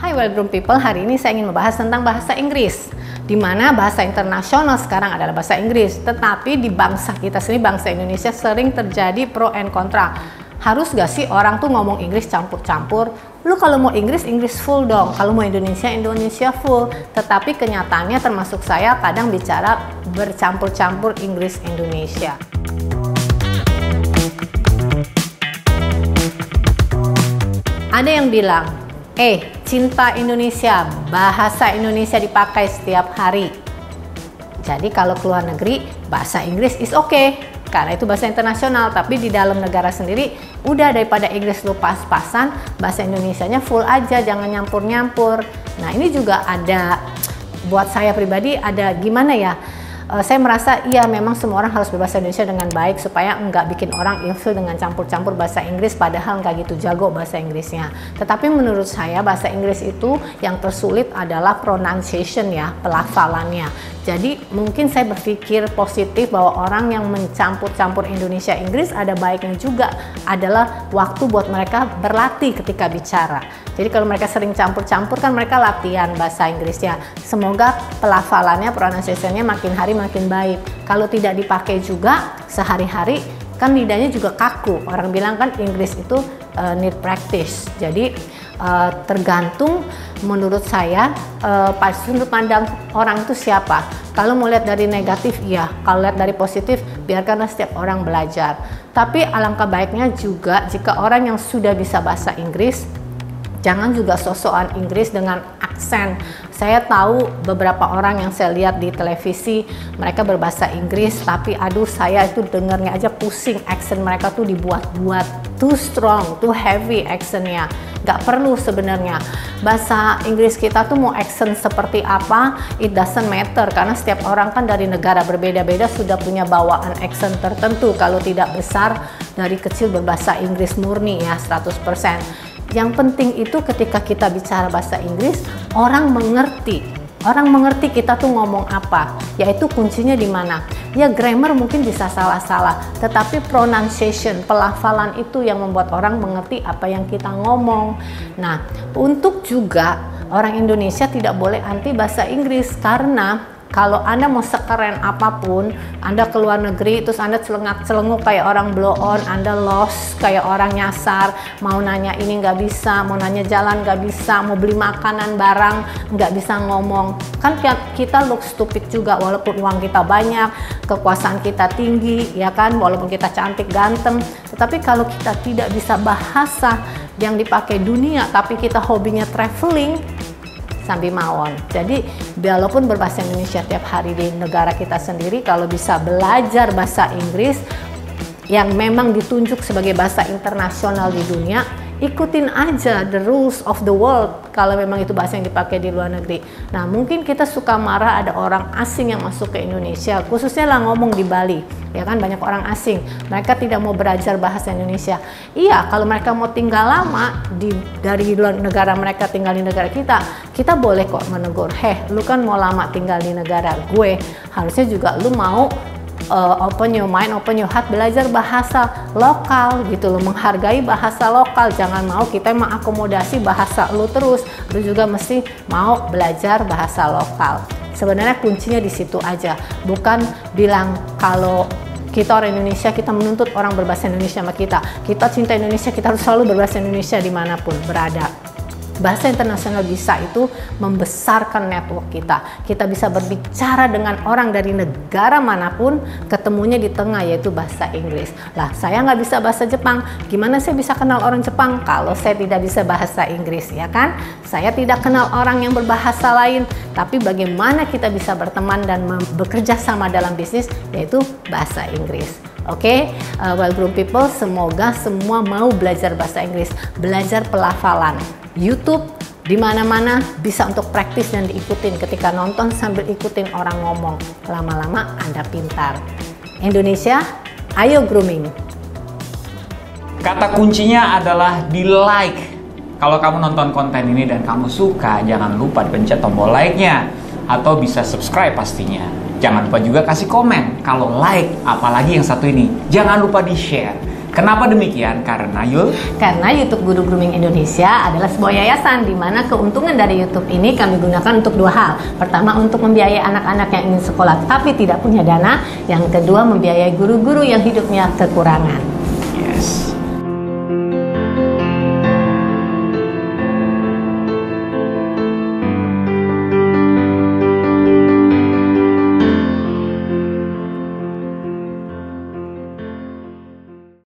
Hai Well-Grown People, hari ini saya ingin membahas tentang bahasa Inggris, di mana bahasa internasional sekarang adalah bahasa Inggris. Tetapi di bangsa kita sendiri, bangsa Indonesia, sering terjadi pro and kontra. Harus gak sih orang tuh ngomong Inggris campur-campur? Lu kalau mau Inggris, Inggris full dong. Kalau mau Indonesia, Indonesia full. Tetapi kenyataannya termasuk saya kadang bicara bercampur-campur Inggris Indonesia. Ada yang bilang, cinta Indonesia, bahasa Indonesia dipakai setiap hari. Jadi kalau keluar negeri, bahasa Inggris is okay, karena itu bahasa internasional. Tapi di dalam negara sendiri, udah daripada Inggris lu pas-pasan, bahasa Indonesianya full aja, jangan nyampur-nyampur. Nah ini juga ada, buat saya pribadi ada gimana ya, saya merasa iya memang semua orang harus berbahasa Indonesia dengan baik supaya nggak bikin orang ilfil dengan campur-campur bahasa Inggris padahal nggak gitu jago bahasa Inggrisnya. Tetapi menurut saya bahasa Inggris itu yang tersulit adalah pronunciation ya, pelafalannya. Jadi mungkin saya berpikir positif bahwa orang yang mencampur-campur Indonesia Inggris ada baiknya juga adalah waktu buat mereka berlatih ketika bicara. Jadi kalau mereka sering campur-campur kan mereka latihan bahasa Inggrisnya. Semoga pelafalannya, pronunciation-nya makin hari makin baik. Kalau tidak dipakai juga sehari-hari kan lidahnya juga kaku. Orang bilang kan Inggris itu need practice. Jadi tergantung menurut saya sudut pandang orang itu siapa. Kalau mau lihat dari negatif iya, kalau lihat dari positif biarkanlah setiap orang belajar. Tapi alangkah baiknya juga jika orang yang sudah bisa bahasa Inggris jangan juga sosokan Inggris dengan aksen. Saya tahu beberapa orang yang saya lihat di televisi, mereka berbahasa Inggris, tapi aduh saya itu dengarnya aja pusing, aksen mereka tuh dibuat-buat, too strong, too heavy aksennya. Gak perlu sebenarnya. Bahasa Inggris kita tuh mau aksen seperti apa, it doesn't matter, karena setiap orang kan dari negara berbeda-beda sudah punya bawaan aksen tertentu. Kalau tidak besar, dari kecil berbahasa Inggris murni ya, 100%. Yang penting itu ketika kita bicara bahasa Inggris, orang mengerti. Orang mengerti kita tuh ngomong apa, yaitu kuncinya di mana. Ya grammar mungkin bisa salah-salah, tetapi pronunciation, pelafalan itu yang membuat orang mengerti apa yang kita ngomong. Nah, untuk juga orang Indonesia tidak boleh anti bahasa Inggris, karena kalau Anda mau sekeren apapun, Anda keluar negeri, terus Anda celengak-celenguk kayak orang blow on, Anda lost kayak orang nyasar, mau nanya ini nggak bisa, mau nanya jalan nggak bisa, mau beli makanan barang nggak bisa ngomong. Kan kita look stupid juga, walaupun uang kita banyak, kekuasaan kita tinggi, ya kan, walaupun kita cantik, ganteng. Tetapi kalau kita tidak bisa bahasa yang dipakai dunia, tapi kita hobinya traveling, sambil mawon. Jadi walaupun berbahasa Indonesia tiap hari di negara kita sendiri, kalau bisa belajar bahasa Inggris yang memang ditunjuk sebagai bahasa internasional di dunia, ikutin aja the rules of the world kalau memang itu bahasa yang dipakai di luar negeri. Nah mungkin kita suka marah ada orang asing yang masuk ke Indonesia, khususnya lah ngomong di Bali, ya kan banyak orang asing, mereka tidak mau belajar bahasa Indonesia. Iya, kalau mereka mau tinggal lama dari luar negara mereka tinggal di negara kita boleh kok menegur, lu kan mau lama tinggal di negara gue, harusnya juga lu mau open your mind, open your heart, belajar bahasa lokal gitu loh, menghargai bahasa lokal. Jangan mau kita mengakomodasi bahasa lu terus, lu juga mesti mau belajar bahasa lokal. Sebenarnya kuncinya di situ aja, bukan bilang kalau kita orang Indonesia, kita menuntut orang berbahasa Indonesia sama kita cinta Indonesia, kita harus selalu berbahasa Indonesia dimanapun berada. Bahasa internasional bisa itu membesarkan network kita. Kita bisa berbicara dengan orang dari negara manapun, ketemunya di tengah yaitu bahasa Inggris. Lah, saya nggak bisa bahasa Jepang. Gimana saya bisa kenal orang Jepang kalau saya tidak bisa bahasa Inggris, ya kan? Saya tidak kenal orang yang berbahasa lain. Tapi bagaimana kita bisa berteman dan bekerja sama dalam bisnis, yaitu bahasa Inggris. Oke, Well-Grown People, semoga semua mau belajar bahasa Inggris, belajar pelafalan. YouTube di mana-mana bisa untuk praktis dan diikutin. Ketika nonton sambil ikutin orang ngomong, lama-lama Anda pintar. Indonesia, ayo grooming. Kata kuncinya adalah di like. Kalau kamu nonton konten ini dan kamu suka, jangan lupa pencet tombol like-nya atau bisa subscribe pastinya. Jangan lupa juga kasih komen kalau like, apalagi yang satu ini. Jangan lupa di-share. Kenapa demikian? Karena Karena YouTube Guru Grooming Indonesia adalah sebuah yayasan di mana keuntungan dari YouTube ini kami gunakan untuk dua hal. Pertama, untuk membiayai anak-anak yang ingin sekolah tapi tidak punya dana. Yang kedua, membiayai guru-guru yang hidupnya kekurangan.